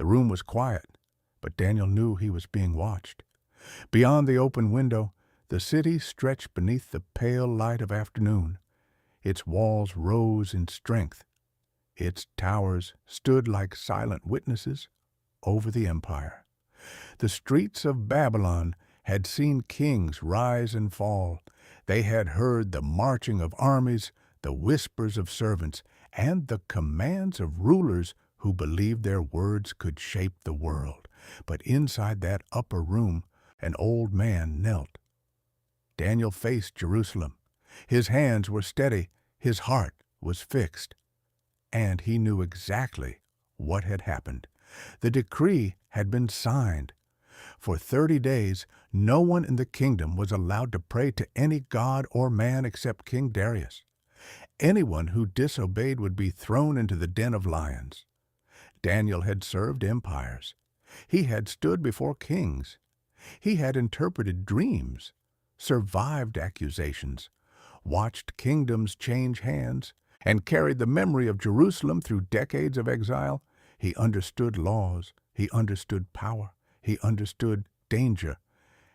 The room was quiet, but Daniel knew he was being watched. Beyond the open window, the city stretched beneath the pale light of afternoon. Its walls rose in strength. Its towers stood like silent witnesses over the empire. The streets of Babylon had seen kings rise and fall. They had heard the marching of armies, the whispers of servants, and the commands of rulers who believed their words could shape the world. But inside that upper room, an old man knelt. Daniel faced Jerusalem. His hands were steady, his heart was fixed, and he knew exactly what had happened. The decree had been signed. For 30 days, no one in the kingdom was allowed to pray to any god or man except King Darius. Anyone who disobeyed would be thrown into the den of lions. Daniel had served empires. He had stood before kings. He had interpreted dreams, survived accusations, watched kingdoms change hands, and carried the memory of Jerusalem through decades of exile. He understood laws. He understood power. He understood danger.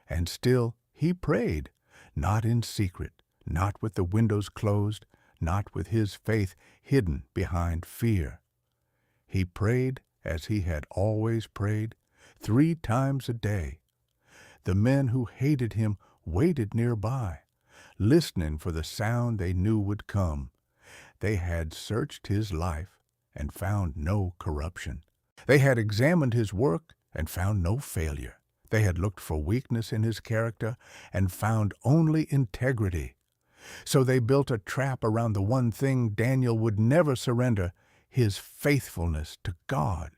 And still he prayed, not in secret, not with the windows closed, not with his faith hidden behind fear. He prayed as he had always prayed, 3 times a day. The men who hated him waited nearby, listening for the sound they knew would come. They had searched his life and found no corruption. They had examined his work and found no failure. They had looked for weakness in his character and found only integrity. So they built a trap around the one thing Daniel would never surrender, his faithfulness to God.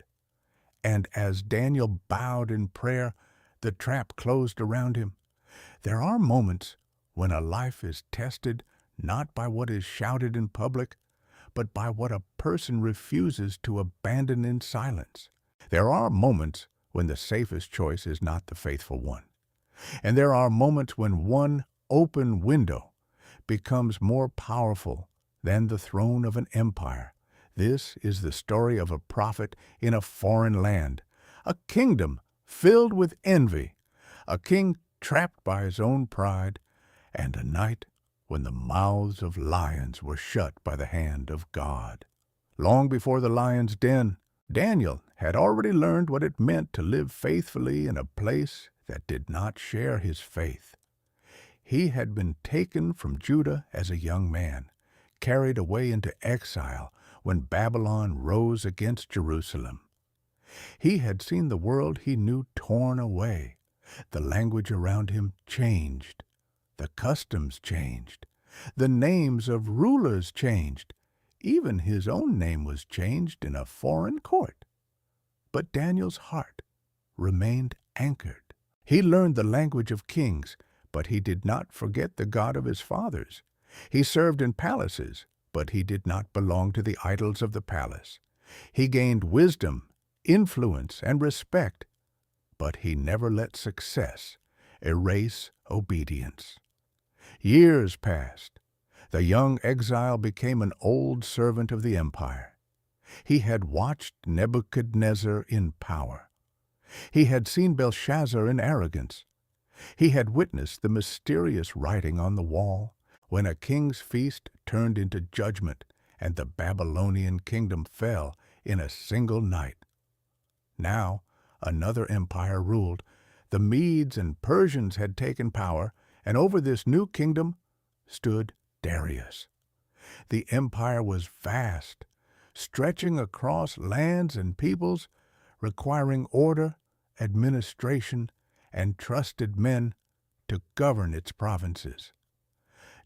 And as Daniel bowed in prayer, the trap closed around him. There are moments when a life is tested not by what is shouted in public, but by what a person refuses to abandon in silence. There are moments when the safest choice is not the faithful one. And there are moments when one open window becomes more powerful than the throne of an empire. This is the story of a prophet in a foreign land, a kingdom filled with envy, a king trapped by his own pride, and a night when the mouths of lions were shut by the hand of God. Long before the lion's den, Daniel had already learned what it meant to live faithfully in a place that did not share his faith. He had been taken from Judah as a young man, carried away into exile when Babylon rose against Jerusalem. He had seen the world he knew torn away. The language around him changed. The customs changed. The names of rulers changed. Even his own name was changed in a foreign court. But Daniel's heart remained anchored. He learned the language of kings, but he did not forget the God of his fathers. He served in palaces, but he did not belong to the idols of the palace. He gained wisdom, influence, and respect, but he never let success erase obedience. Years passed. The young exile became an old servant of the empire. He had watched Nebuchadnezzar in power. He had seen Belshazzar in arrogance. He had witnessed the mysterious writing on the wall when a king's feast turned into judgment and the Babylonian kingdom fell in a single night. Now another empire ruled. The Medes and Persians had taken power, and over this new kingdom stood Darius. The empire was vast, stretching across lands and peoples, requiring order, administration, and trusted men to govern its provinces.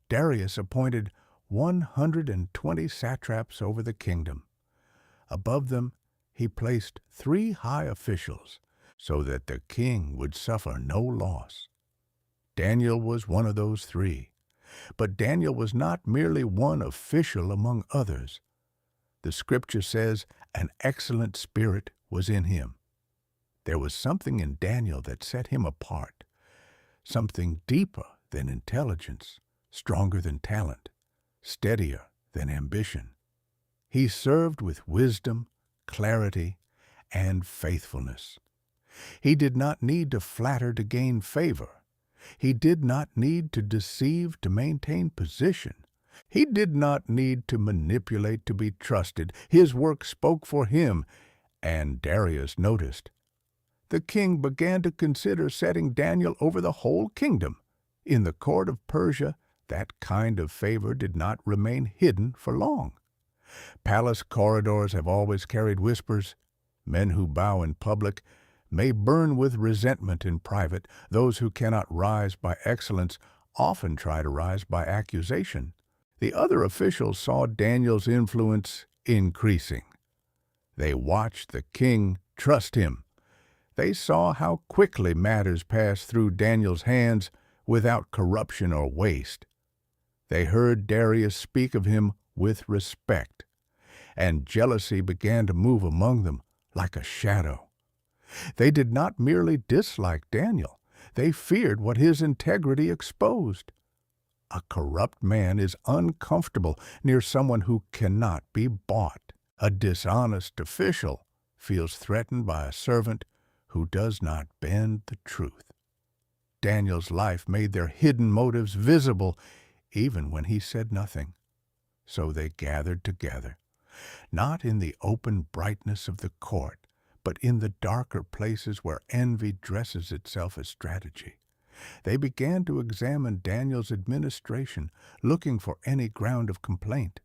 Darius appointed 120 satraps over the kingdom. Above them, he placed 3 high officials so that the king would suffer no loss. Daniel was one of those 3. But Daniel was not merely one official among others. The scripture says an excellent spirit was in him. There was something in Daniel that set him apart, something deeper than intelligence, stronger than talent, steadier than ambition. He served with wisdom, clarity, and faithfulness. He did not need to flatter to gain favor. He did not need to deceive to maintain position. He did not need to manipulate to be trusted. His work spoke for him, and Darius noticed. The king began to consider setting Daniel over the whole kingdom. In the court of Persia, that kind of favor did not remain hidden for long. Palace corridors have always carried whispers. Men who bow in public may burn with resentment in private. Those who cannot rise by excellence often try to rise by accusation. The other officials saw Daniel's influence increasing. They watched the king trust him. They saw how quickly matters passed through Daniel's hands without corruption or waste. They heard Darius speak of him with respect, and jealousy began to move among them like a shadow. They did not merely dislike Daniel, they feared what his integrity exposed. A corrupt man is uncomfortable near someone who cannot be bought. A dishonest official feels threatened by a servant who does not bend the truth. Daniel's life made their hidden motives visible even when he said nothing. So they gathered together, not in the open brightness of the court, but in the darker places where envy dresses itself as strategy. They began to examine Daniel's administration, looking for any ground of complaint.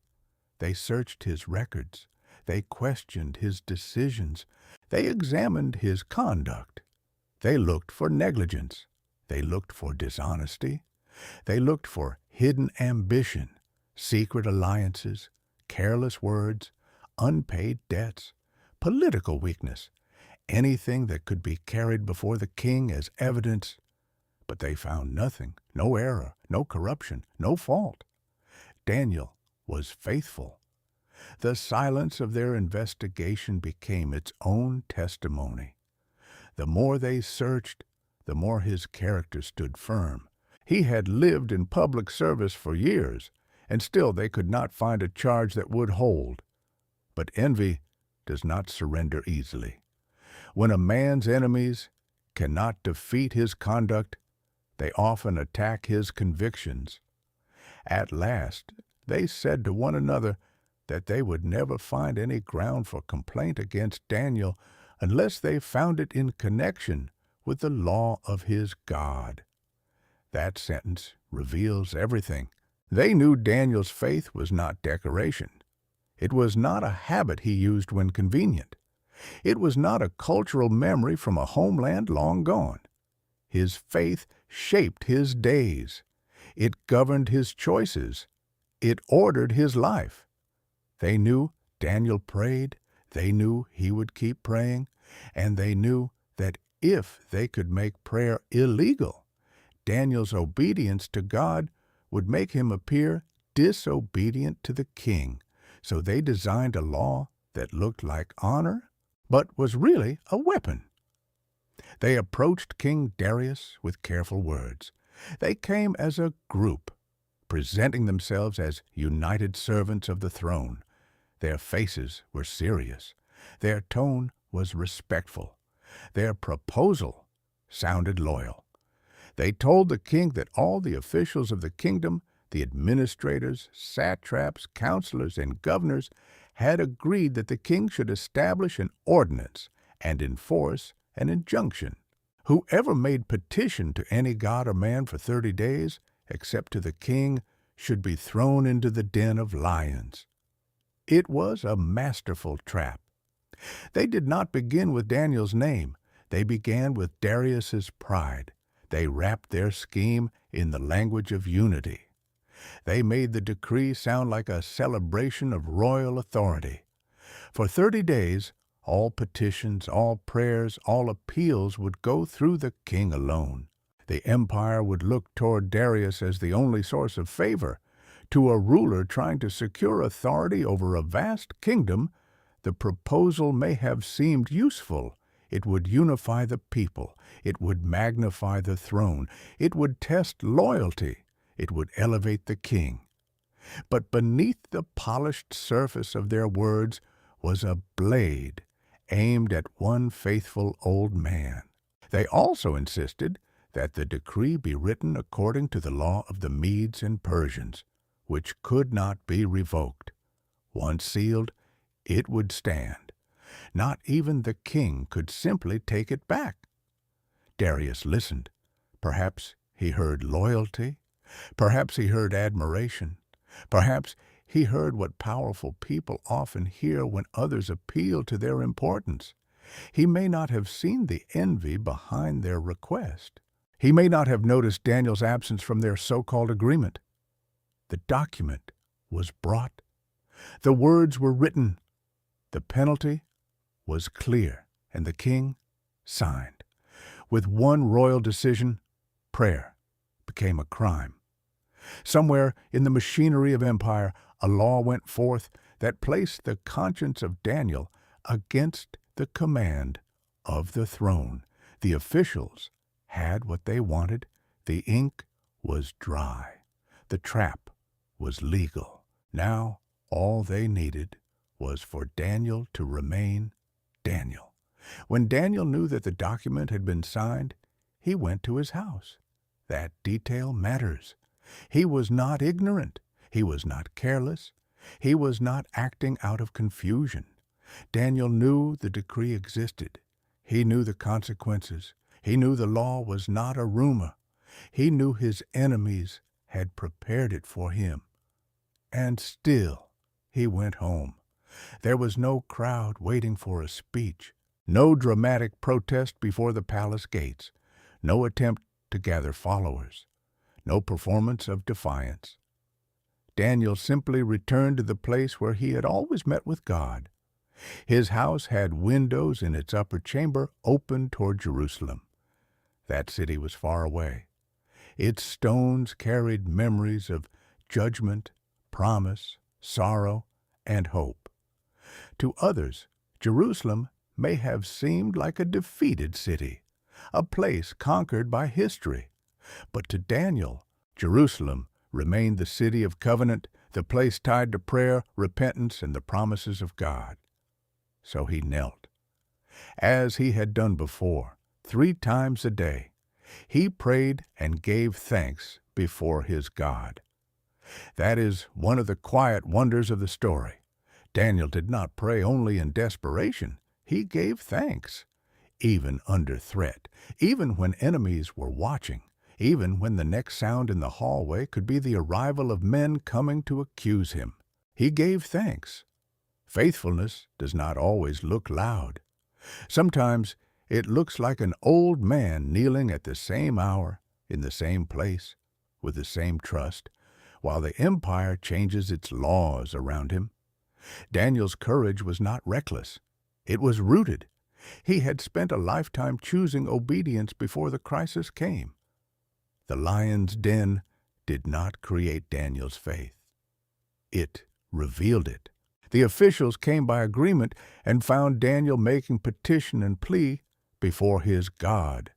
They searched his records. They questioned his decisions. They examined his conduct. They looked for negligence. They looked for dishonesty. They looked for hidden ambition, secret alliances, careless words, unpaid debts, political weakness, anything that could be carried before the king as evidence. But they found nothing, no error, no corruption, no fault. Daniel was faithful. The silence of their investigation became its own testimony. The more they searched, the more his character stood firm. He had lived in public service for years, and still they could not find a charge that would hold. But envy does not surrender easily. When a man's enemies cannot defeat his conduct, they often attack his convictions. At last, they said to one another that they would never find any ground for complaint against Daniel unless they found it in connection with the law of his God. That sentence reveals everything. They knew Daniel's faith was not decoration. It was not a habit he used when convenient. It was not a cultural memory from a homeland long gone. His faith shaped his days. It governed his choices. It ordered his life. They knew Daniel prayed. They knew he would keep praying. And they knew that if they could make prayer illegal, Daniel's obedience to God would make him appear disobedient to the king. So they designed a law that looked like honor, but was really a weapon. They approached King Darius with careful words. They came as a group, presenting themselves as united servants of the throne. Their faces were serious. Their tone was respectful. Their proposal sounded loyal. They told the king that all the officials of the kingdom, the administrators, satraps, counselors, and governors, had agreed that the king should establish an ordinance and enforce an injunction. Whoever made petition to any god or man for 30 days, except to the king, should be thrown into the den of lions. It was a masterful trap. They did not begin with Daniel's name. They began with Darius's pride. They wrapped their scheme in the language of unity. They made the decree sound like a celebration of royal authority. For 30 days, all petitions, all prayers, all appeals would go through the king alone. The empire would look toward Darius as the only source of favor. To a ruler trying to secure authority over a vast kingdom, the proposal may have seemed useful. It would unify the people. It would magnify the throne. It would test loyalty. It would elevate the king. But beneath the polished surface of their words was a blade, aimed at one faithful old man. They also insisted that the decree be written according to the law of the Medes and Persians, which could not be revoked. Once sealed, it would stand. Not even the king could simply take it back. Darius listened. Perhaps he heard loyalty. Perhaps he heard admiration. Perhaps he heard what powerful people often hear when others appeal to their importance. He may not have seen the envy behind their request. He may not have noticed Daniel's absence from their so-called agreement. The document was brought. The words were written. The penalty was clear, and the king signed. With one royal decision, prayer became a crime. Somewhere in the machinery of empire, a law went forth that placed the conscience of Daniel against the command of the throne. The officials had what they wanted. The ink was dry. The trap was legal. Now all they needed was for Daniel to remain Daniel. When Daniel knew that the document had been signed, he went to his house. That detail matters. He was not ignorant. He was not careless. He was not acting out of confusion. Daniel knew the decree existed. He knew the consequences. He knew the law was not a rumor. He knew his enemies had prepared it for him. And still, he went home. There was no crowd waiting for a speech, no dramatic protest before the palace gates, no attempt to gather followers, no performance of defiance. Daniel simply returned to the place where he had always met with God. His house had windows in its upper chamber open toward Jerusalem. That city was far away. Its stones carried memories of judgment, promise, sorrow, and hope. To others, Jerusalem may have seemed like a defeated city, a place conquered by history. But to Daniel, Jerusalem remained the city of covenant, the place tied to prayer, repentance, and the promises of God. So he knelt. As he had done before, 3 times a day, he prayed and gave thanks before his God. That is one of the quiet wonders of the story. Daniel did not pray only in desperation. He gave thanks, even under threat, even when enemies were watching, even when the next sound in the hallway could be the arrival of men coming to accuse him. He gave thanks. Faithfulness does not always look loud. Sometimes it looks like an old man kneeling at the same hour, in the same place, with the same trust, while the empire changes its laws around him. Daniel's courage was not reckless. It was rooted. He had spent a lifetime choosing obedience before the crisis came. The lion's den did not create Daniel's faith. It revealed it. The officials came by agreement and found Daniel making petition and plea before his God.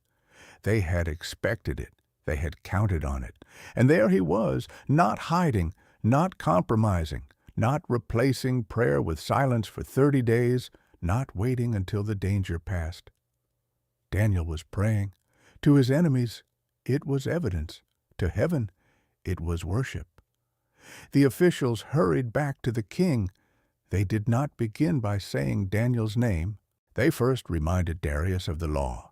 They had expected it. They had counted on it. And there he was, not hiding, not compromising, not replacing prayer with silence for 30 days, not waiting until the danger passed. Daniel was praying. To his enemies, it was evidence. To heaven, it was worship. The officials hurried back to the king. They did not begin by saying Daniel's name. They first reminded Darius of the law.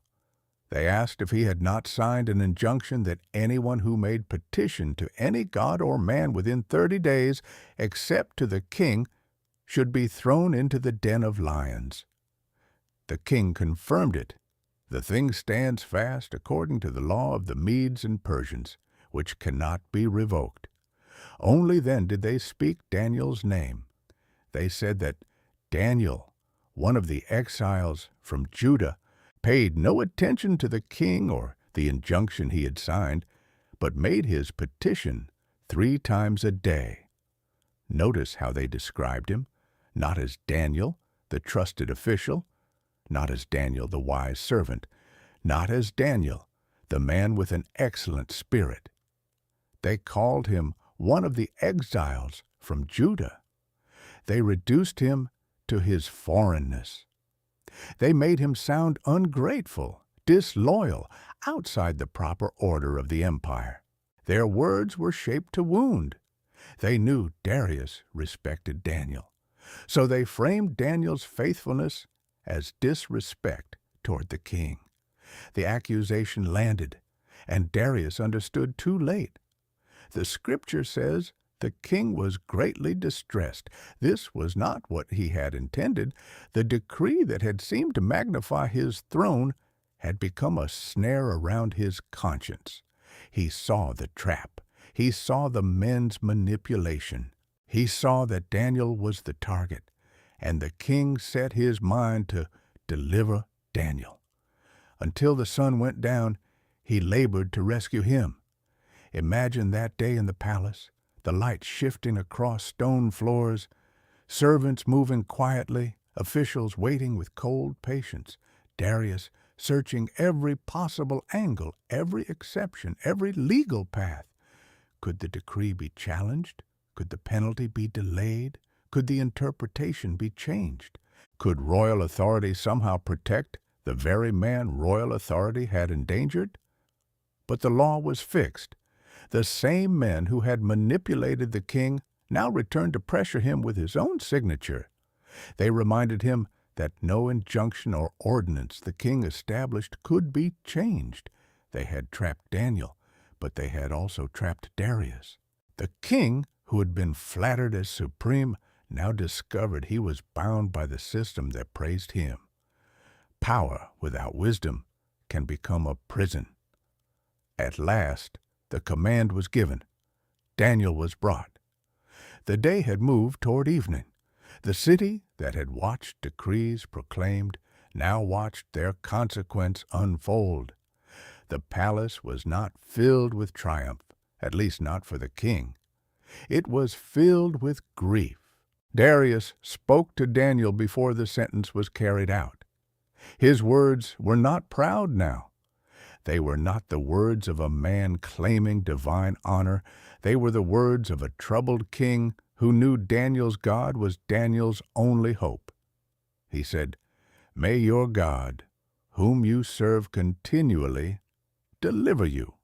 They asked if he had not signed an injunction that anyone who made petition to any god or man within 30 days, except to the king, should be thrown into the den of lions. The king confirmed it. The thing stands fast according to the law of the Medes and Persians, which cannot be revoked. Only then did they speak Daniel's name. They said that Daniel, one of the exiles from Judah, paid no attention to the king or the injunction he had signed, but made his petition 3 times a day. Notice how they described him, not as Daniel, the trusted official, not as Daniel, the wise servant, not as Daniel, the man with an excellent spirit. They called him one of the exiles from Judah. They reduced him to his foreignness. They made him sound ungrateful, disloyal, outside the proper order of the empire. Their words were shaped to wound. They knew Darius respected Daniel, so they framed Daniel's faithfulness as disrespect toward the king. The accusation landed, and Darius understood too late. The scripture says the king was greatly distressed. This was not what he had intended. The decree that had seemed to magnify his throne had become a snare around his conscience. He saw the trap. He saw the men's manipulation. He saw that Daniel was the target, and the king set his mind to deliver Daniel. Until the sun went down, he labored to rescue him. Imagine that day in the palace, the light shifting across stone floors, servants moving quietly, officials waiting with cold patience, Darius searching every possible angle, every exception, every legal path. Could the decree be challenged? Could the penalty be delayed? Could the interpretation be changed? Could royal authority somehow protect the very man royal authority had endangered? But the law was fixed. The same men who had manipulated the king now returned to pressure him with his own signature. They reminded him that no injunction or ordinance the king established could be changed. They had trapped Daniel, but they had also trapped Darius. The king, who had been flattered as supreme, now discovered he was bound by the system that praised him. Power without wisdom can become a prison. At last, the command was given. Daniel was brought. The day had moved toward evening. The city that had watched decrees proclaimed now watched their consequence unfold. The palace was not filled with triumph, at least not for the king. It was filled with grief. Darius spoke to Daniel before the sentence was carried out. His words were not proud now. They were not the words of a man claiming divine honor. They were the words of a troubled king who knew Daniel's God was Daniel's only hope. He said, "May your God, whom you serve continually, deliver you."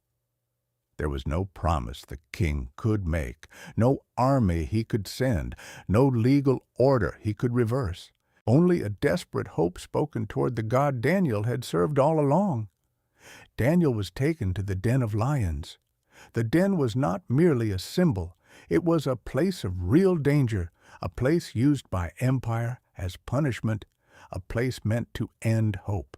There was no promise the king could make, no army he could send, no legal order he could reverse. Only a desperate hope spoken toward the God Daniel had served all along. Daniel was taken to the den of lions. The den was not merely a symbol. It was a place of real danger, a place used by empire as punishment, a place meant to end hope.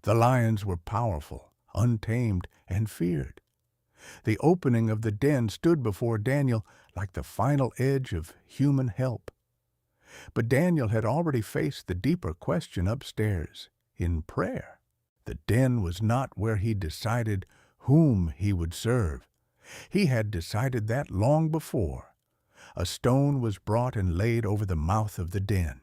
The lions were powerful, untamed, and feared. The opening of the den stood before Daniel like the final edge of human help. But Daniel had already faced the deeper question upstairs, in prayer. The den was not where he decided whom he would serve. He had decided that long before. A stone was brought and laid over the mouth of the den.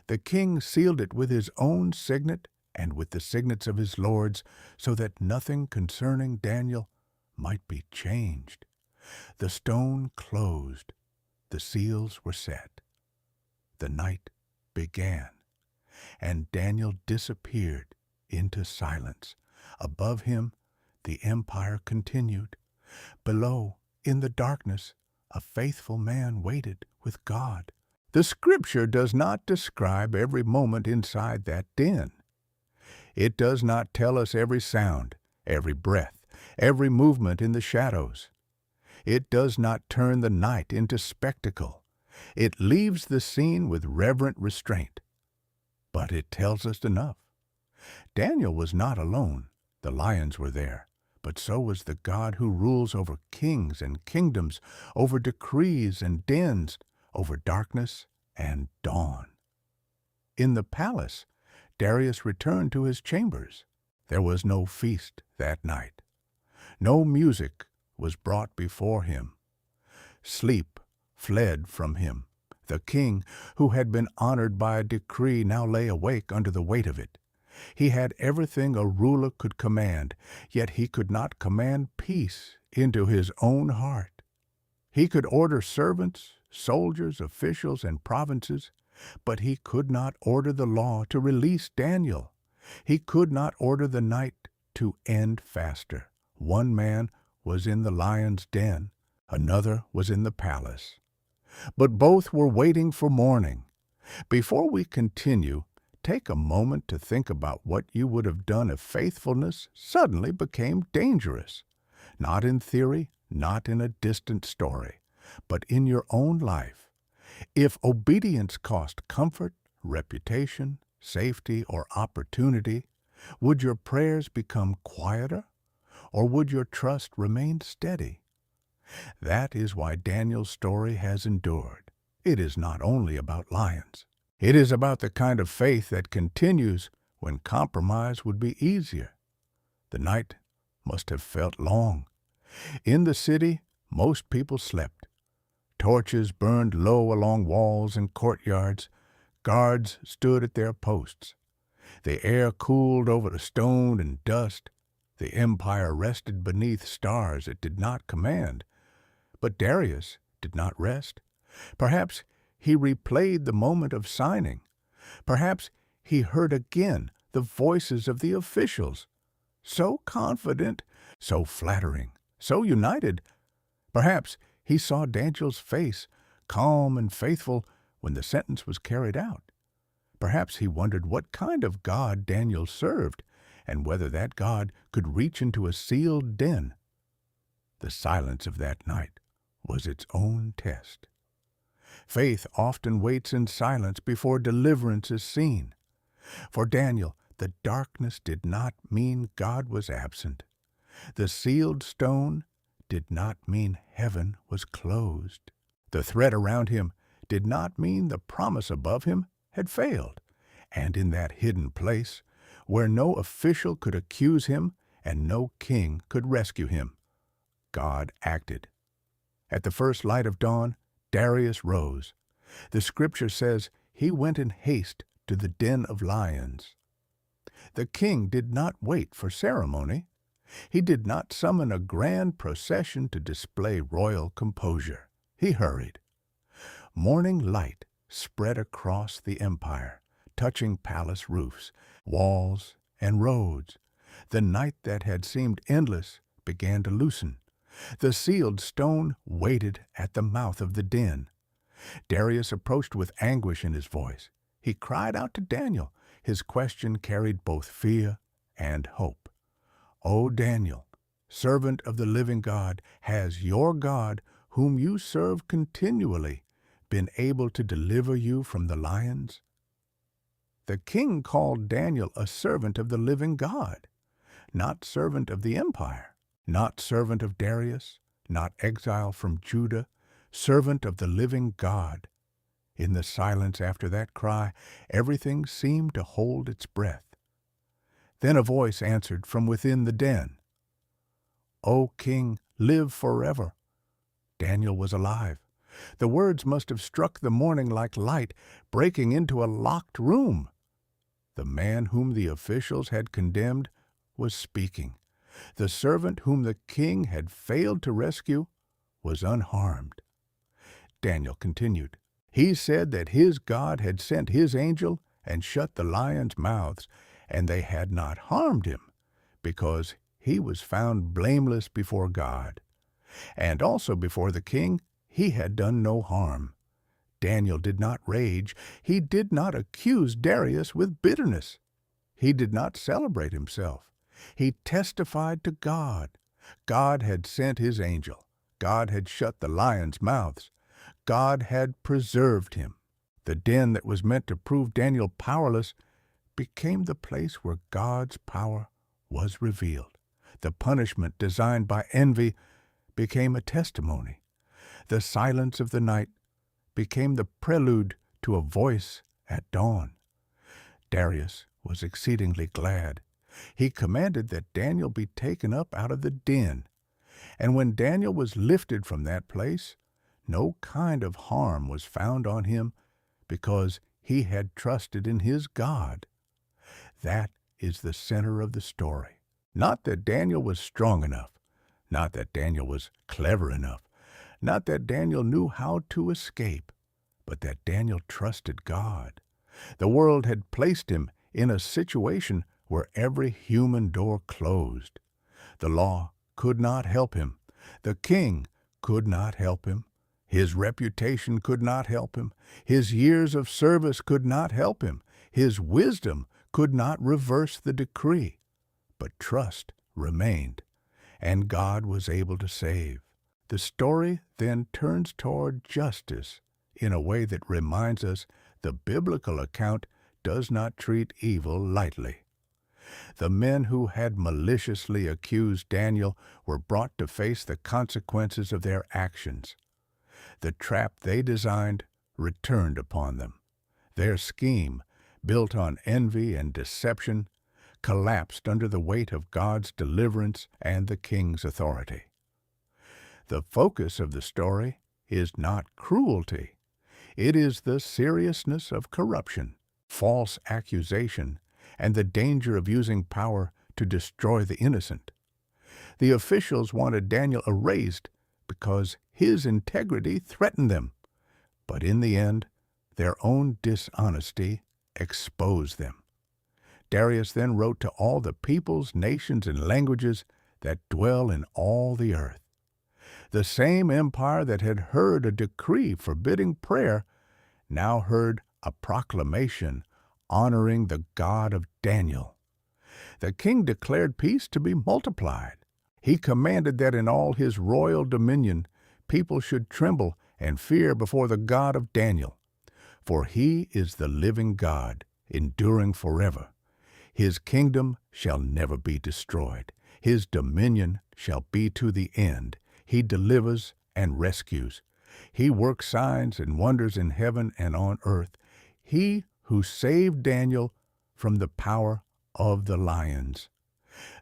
The king sealed it with his own signet and with the signets of his lords, so that nothing concerning Daniel might be changed. The stone closed. The seals were set. The night began, and Daniel disappeared into silence. Above him, the empire continued. Below, in the darkness, a faithful man waited with God. The scripture does not describe every moment inside that den. It does not tell us every sound, every breath, every movement in the shadows. It does not turn the night into spectacle. It leaves the scene with reverent restraint. But it tells us enough. Daniel was not alone. The lions were there, but so was the God who rules over kings and kingdoms, over decrees and dens, over darkness and dawn. In the palace, Darius returned to his chambers. There was no feast that night. No music was brought before him. Sleep fled from him. The king, who had been honored by a decree, now lay awake under the weight of it. He had everything a ruler could command, yet he could not command peace into his own heart. He could order servants, soldiers, officials, and provinces, But he could not order the law to release Daniel. He could not order the night to end faster. One man was in the lion's den, another was in the palace. But both were waiting for morning. Before we continue, take a moment to think about what you would have done if faithfulness suddenly became dangerous. Not in theory, not in a distant story, but in your own life. If obedience cost comfort, reputation, safety, or opportunity, would your prayers become quieter, or would your trust remain steady? That is why Daniel's story has endured. It is not only about lions. It is about the kind of faith that continues when compromise would be easier. The night must have felt long. In the city, most people slept. Torches burned low along walls and courtyards. Guards stood at their posts. The air cooled over the stone and dust. The empire rested beneath stars it did not command. But Darius did not rest. Perhaps he replayed the moment of signing. Perhaps he heard again the voices of the officials, so confident, so flattering, so united. Perhaps he saw Daniel's face, calm and faithful, when the sentence was carried out. Perhaps he wondered what kind of God Daniel served, and whether that God could reach into a sealed den. The silence of that night was its own test. Faith often waits in silence before deliverance is seen. For Daniel, the darkness did not mean God was absent. The sealed stone did not mean heaven was closed. The threat around him did not mean the promise above him had failed. And in that hidden place, where no official could accuse him and no king could rescue him, God acted. At the first light of dawn, Darius rose. The scripture says he went in haste to the den of lions. The king did not wait for ceremony. He did not summon a grand procession to display royal composure. He hurried. Morning light spread across the empire, touching palace roofs, walls, and roads. The night that had seemed endless began to loosen. The sealed stone waited at the mouth of the den. Darius approached with anguish in his voice. He cried out to Daniel. His question carried both fear and hope. O Daniel, servant of the living God, has your God, whom you serve continually, been able to deliver you from the lions? The king called Daniel a servant of the living God, not servant of the empire. Not servant of Darius, not exile from Judah, servant of the living God. In the silence after that cry, everything seemed to hold its breath. Then a voice answered from within the den, O king, live forever. Daniel was alive. The words must have struck the morning like light, breaking into a locked room. The man whom the officials had condemned was speaking. The servant whom the king had failed to rescue was unharmed. Daniel continued. He said that his God had sent his angel and shut the lions' mouths, and they had not harmed him, because he was found blameless before God. And also before the king, he had done no harm. Daniel did not rage. He did not accuse Darius with bitterness. He did not celebrate himself. He testified to God. God had sent his angel. God had shut the lions' mouths. God had preserved him. The den that was meant to prove Daniel powerless became the place where God's power was revealed. The punishment designed by envy became a testimony. The silence of the night became the prelude to a voice at dawn. Darius was exceedingly glad. He commanded that Daniel be taken up out of the den. And when Daniel was lifted from that place, no kind of harm was found on him, because he had trusted in his God. That is the center of the story. Not that Daniel was strong enough, not that Daniel was clever enough, not that Daniel knew how to escape, but that Daniel trusted God. The world had placed him in a situation where every human door closed. The law could not help him. The king could not help him. His reputation could not help him. His years of service could not help him. His wisdom could not reverse the decree. But trust remained, and God was able to save. The story then turns toward justice in a way that reminds us the biblical account does not treat evil lightly. The men who had maliciously accused Daniel were brought to face the consequences of their actions. The trap they designed returned upon them. Their scheme, built on envy and deception, collapsed under the weight of God's deliverance and the king's authority. The focus of the story is not cruelty. It is the seriousness of corruption, false accusation, and the danger of using power to destroy the innocent. The officials wanted Daniel erased because his integrity threatened them, but in the end, their own dishonesty exposed them. Darius then wrote to all the peoples, nations, and languages that dwell in all the earth. The same empire that had heard a decree forbidding prayer now heard a proclamation honoring the God of Daniel. The king declared peace to be multiplied. He commanded that in all his royal dominion people should tremble and fear before the God of Daniel. For he is the living God, enduring forever. His kingdom shall never be destroyed. His dominion shall be to the end. He delivers and rescues. He works signs and wonders in heaven and on earth. He who saved Daniel from the power of the lions.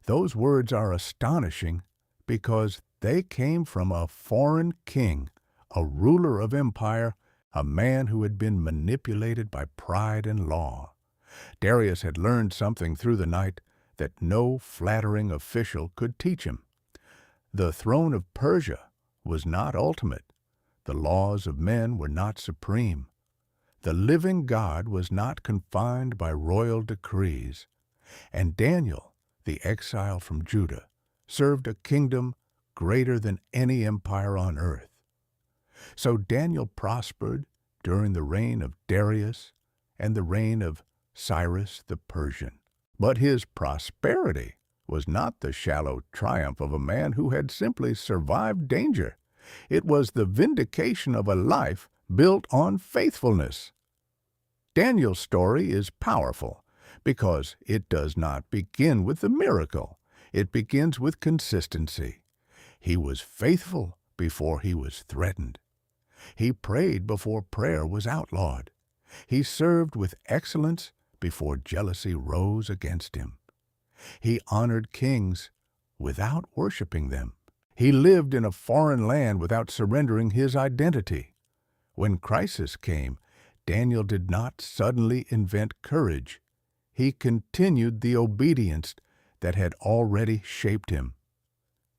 Those words are astonishing because they came from a foreign king, a ruler of empire, a man who had been manipulated by pride and law. Darius had learned something through the night that no flattering official could teach him. The throne of Persia was not ultimate. The laws of men were not supreme. The living God was not confined by royal decrees. And Daniel, the exile from Judah, served a kingdom greater than any empire on earth. So Daniel prospered during the reign of Darius and the reign of Cyrus the Persian. But his prosperity was not the shallow triumph of a man who had simply survived danger. It was the vindication of a life built on faithfulness. Daniel's story is powerful because it does not begin with the miracle. It begins with consistency. He was faithful before he was threatened. He prayed before prayer was outlawed. He served with excellence before jealousy rose against him. He honored kings without worshiping them. He lived in a foreign land without surrendering his identity. When crisis came, Daniel did not suddenly invent courage. He continued the obedience that had already shaped him.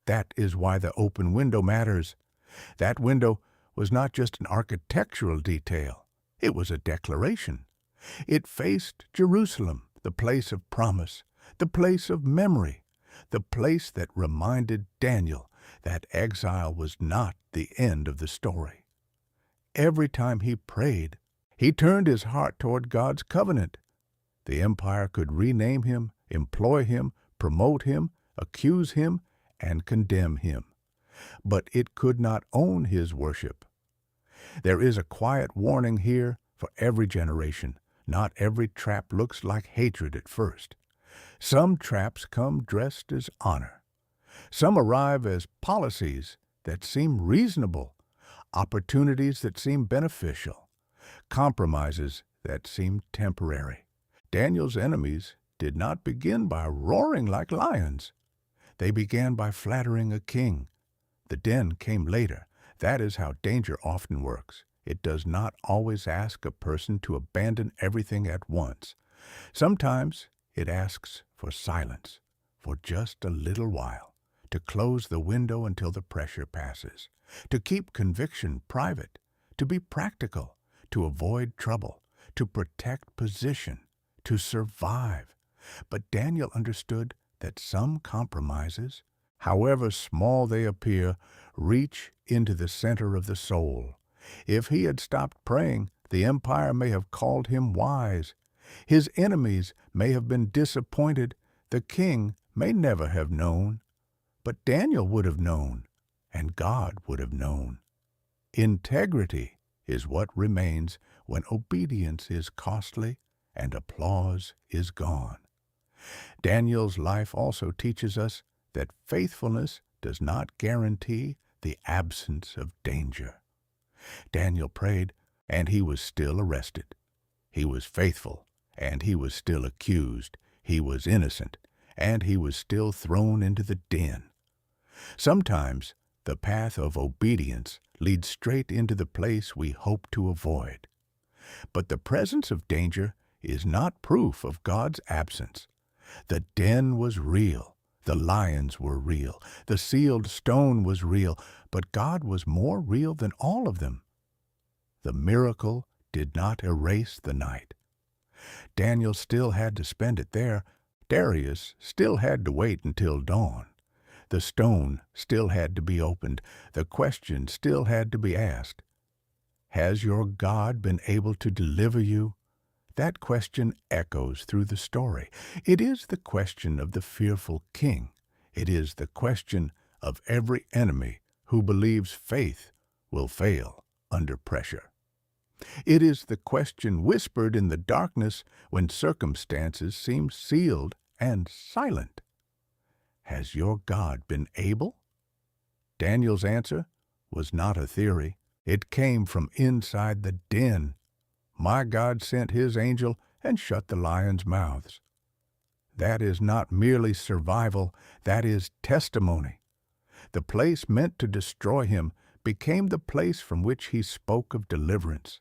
That is why the open window matters. That window was not just an architectural detail. It was a declaration. It faced Jerusalem, the place of promise, the place of memory, the place that reminded Daniel that exile was not the end of the story. Every time he prayed, he turned his heart toward God's covenant. The empire could rename him, employ him, promote him, accuse him, and condemn him. But it could not own his worship. There is a quiet warning here for every generation. Not every trap looks like hatred at first. Some traps come dressed as honor. Some arrive as policies that seem reasonable, opportunities that seem beneficial, compromises that seem temporary. Daniel's enemies did not begin by roaring like lions. They began by flattering a king. The den came later. That is how danger often works. It does not always ask a person to abandon everything at once. Sometimes it asks for silence, for just a little while, to close the window until the pressure passes, to keep conviction private, to be practical, to avoid trouble, to protect position, to survive. But Daniel understood that some compromises, however small they appear, reach into the center of the soul. If he had stopped praying, the empire may have called him wise. His enemies may have been disappointed. The king may never have known. But Daniel would have known, and God would have known. Integrity is what remains when obedience is costly and applause is gone. Daniel's life also teaches us that faithfulness does not guarantee the absence of danger. Daniel prayed, and he was still arrested. He was faithful, and he was still accused. He was innocent, and he was still thrown into the den. Sometimes the path of obedience leads straight into the place we hope to avoid. But the presence of danger is not proof of God's absence. The den was real. The lions were real. The sealed stone was real. But God was more real than all of them. The miracle did not erase the night. Daniel still had to spend it there. Darius still had to wait until dawn. The stone still had to be opened. The question still had to be asked. Has your God been able to deliver you? That question echoes through the story. It is the question of the fearful king. It is the question of every enemy who believes faith will fail under pressure. It is the question whispered in the darkness when circumstances seem sealed and silent. Has your God been able? Daniel's answer was not a theory. It came from inside the den. My God sent his angel and shut the lions' mouths. That is not merely survival, that is testimony. The place meant to destroy him became the place from which he spoke of deliverance.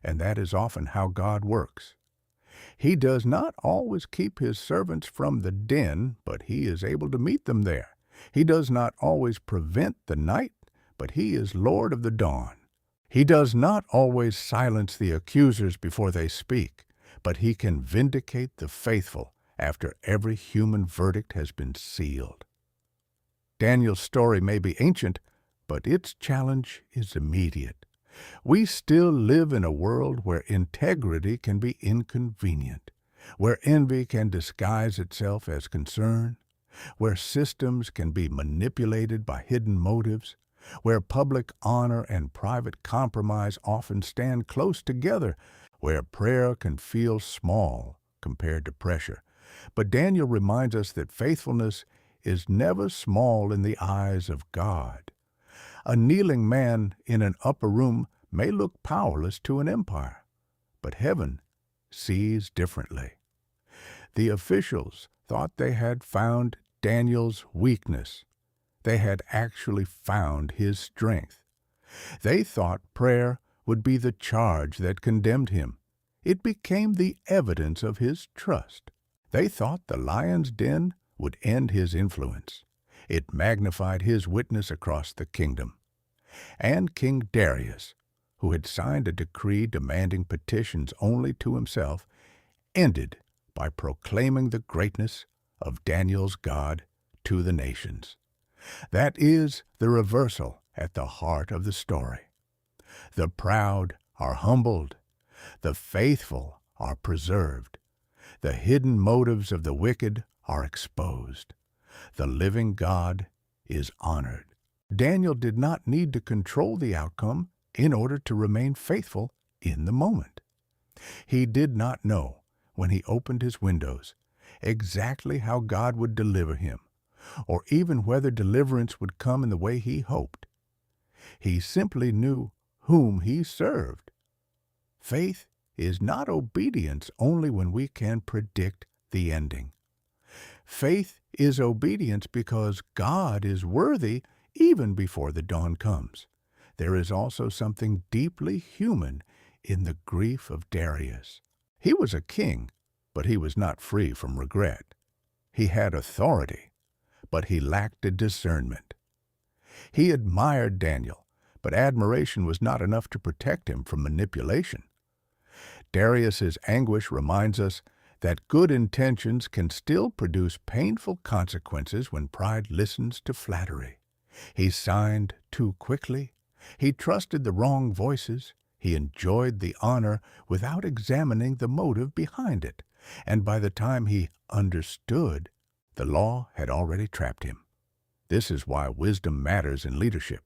And that is often how God works. He does not always keep his servants from the den, but he is able to meet them there. He does not always prevent the night, but he is Lord of the dawn. He does not always silence the accusers before they speak, but he can vindicate the faithful after every human verdict has been sealed. Daniel's story may be ancient, but its challenge is immediate. We still live in a world where integrity can be inconvenient, where envy can disguise itself as concern, where systems can be manipulated by hidden motives, where public honor and private compromise often stand close together, where prayer can feel small compared to pressure. But Daniel reminds us that faithfulness is never small in the eyes of God. A kneeling man in an upper room may look powerless to an empire, but heaven sees differently. The officials thought they had found Daniel's weakness. They had actually found his strength. They thought prayer would be the charge that condemned him. It became the evidence of his trust. They thought the lion's den would end his influence. It magnified his witness across the kingdom. And King Darius, who had signed a decree demanding petitions only to himself, ended by proclaiming the greatness of Daniel's God to the nations. That is the reversal at the heart of the story. The proud are humbled. The faithful are preserved. The hidden motives of the wicked are exposed. The living God is honored. Daniel did not need to control the outcome in order to remain faithful in the moment. He did not know, when he opened his windows, exactly how God would deliver him, or even whether deliverance would come in the way he hoped. He simply knew whom he served. Faith is not obedience only when we can predict the ending. Faith is obedience because God is worthy even before the dawn comes. There is also something deeply human in the grief of Darius. He was a king, but he was not free from regret. He had authority, but he lacked a discernment. He admired Daniel, but admiration was not enough to protect him from manipulation. Darius's anguish reminds us that good intentions can still produce painful consequences when pride listens to flattery. He signed too quickly. He trusted the wrong voices. He enjoyed the honor without examining the motive behind it. And by the time he understood, the law had already trapped him. This is why wisdom matters in leadership.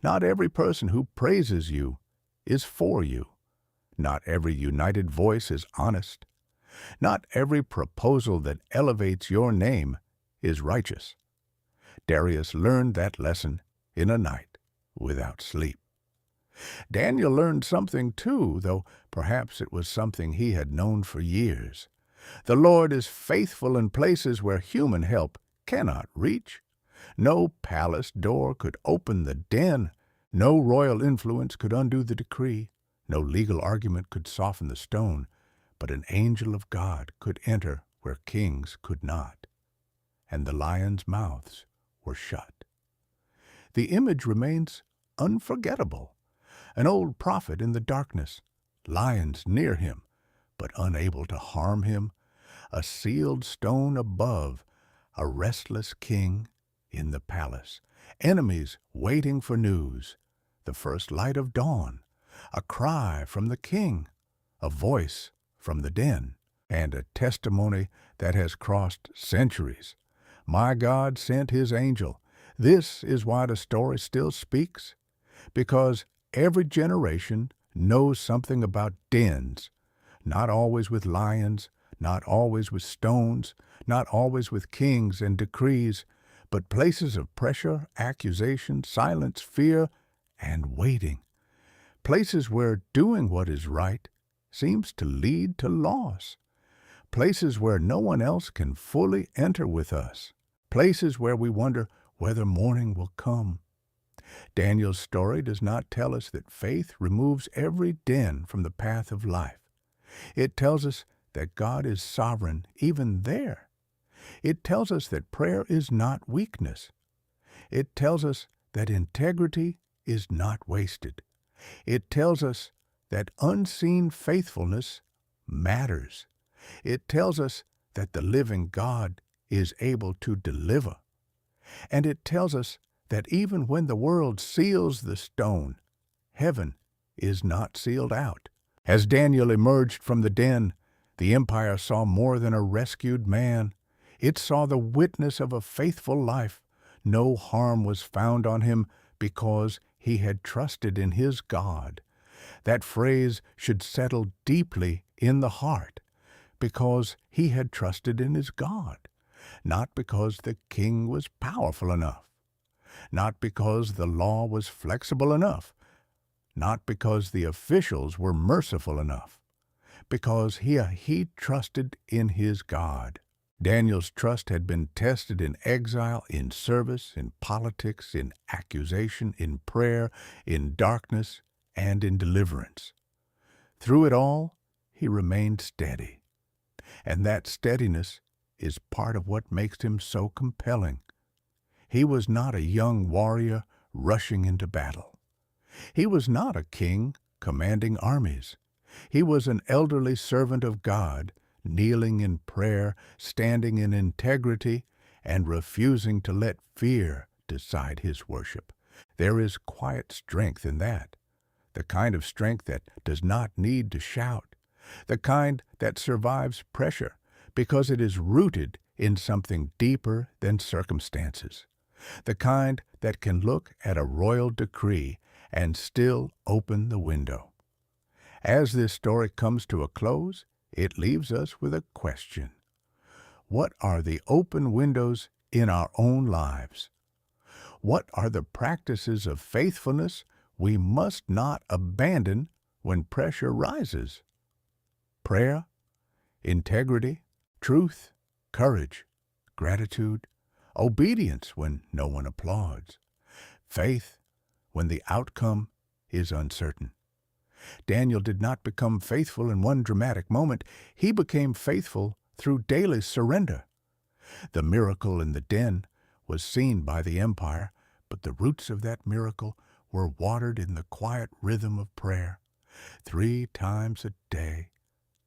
Not every person who praises you is for you. Not every united voice is honest. Not every proposal that elevates your name is righteous. Darius learned that lesson in a night without sleep. Daniel learned something too, though perhaps it was something he had known for years. The Lord is faithful in places where human help cannot reach. No palace door could open the den. No royal influence could undo the decree. No legal argument could soften the stone. But an angel of God could enter where kings could not. And the lions' mouths were shut. The image remains unforgettable. An old prophet in the darkness, lions near him, but unable to harm him, a sealed stone above, a restless king in the palace, enemies waiting for news, the first light of dawn, a cry from the king, a voice from the den, and a testimony that has crossed centuries. My God sent his angel. This is why the story still speaks, because every generation knows something about dens, not always with lions, not always with stones, not always with kings and decrees, but places of pressure, accusation, silence, fear, and waiting. Places where doing what is right seems to lead to loss. Places where no one else can fully enter with us. Places where we wonder whether morning will come. Daniel's story does not tell us that faith removes every den from the path of life. It tells us that God is sovereign even there. It tells us that prayer is not weakness. It tells us that integrity is not wasted. It tells us that unseen faithfulness matters. It tells us that the living God is able to deliver. And it tells us that even when the world seals the stone, heaven is not sealed out. As Daniel emerged from the den, the empire saw more than a rescued man. It saw the witness of a faithful life. No harm was found on him because he had trusted in his God. That phrase should settle deeply in the heart, because he had trusted in his God, not because the king was powerful enough, not because the law was flexible enough, not because the officials were merciful enough, because he trusted in his God. Daniel's trust had been tested in exile, in service, in politics, in accusation, in prayer, in darkness, and in deliverance. Through it all, he remained steady. And that steadiness is part of what makes him so compelling. He was not a young warrior rushing into battle. He was not a king commanding armies. He was an elderly servant of God, kneeling in prayer, standing in integrity, and refusing to let fear decide his worship. There is quiet strength in that, the kind of strength that does not need to shout, the kind that survives pressure because it is rooted in something deeper than circumstances, the kind that can look at a royal decree and still open the window. As this story comes to a close, it leaves us with a question. What are the open windows in our own lives? What are the practices of faithfulness we must not abandon when pressure rises? Prayer, integrity, truth, courage, gratitude, obedience when no one applauds, faith when the outcome is uncertain. Daniel did not become faithful in one dramatic moment. He became faithful through daily surrender. The miracle in the den was seen by the empire, but the roots of that miracle were watered in the quiet rhythm of prayer, 3 times a day,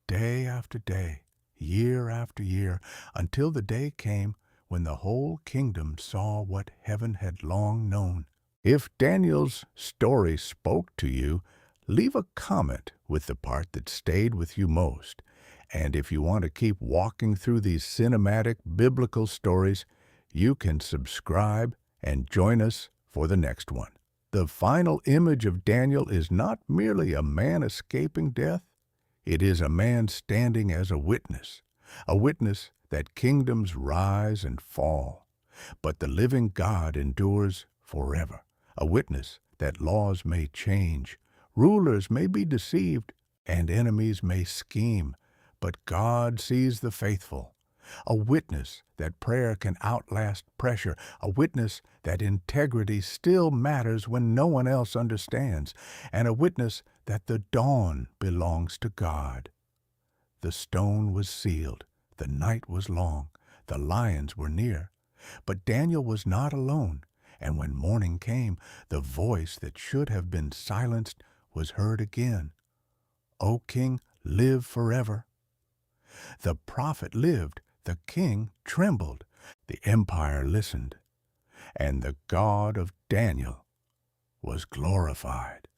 day after day, year after year, until the day came when the whole kingdom saw what heaven had long known. If Daniel's story spoke to you, leave a comment with the part that stayed with you most. And if you want to keep walking through these cinematic biblical stories, you can subscribe and join us for the next one. The final image of Daniel is not merely a man escaping death. It is a man standing as a witness that kingdoms rise and fall, but the living God endures forever, a witness that laws may change, rulers may be deceived, and enemies may scheme, but God sees the faithful, a witness that prayer can outlast pressure, a witness that integrity still matters when no one else understands, and a witness that the dawn belongs to God. The stone was sealed, the night was long, the lions were near, but Daniel was not alone, and when morning came, the voice that should have been silenced was heard again. O King, live forever. The prophet lived, the king trembled, the empire listened, and the God of Daniel was glorified.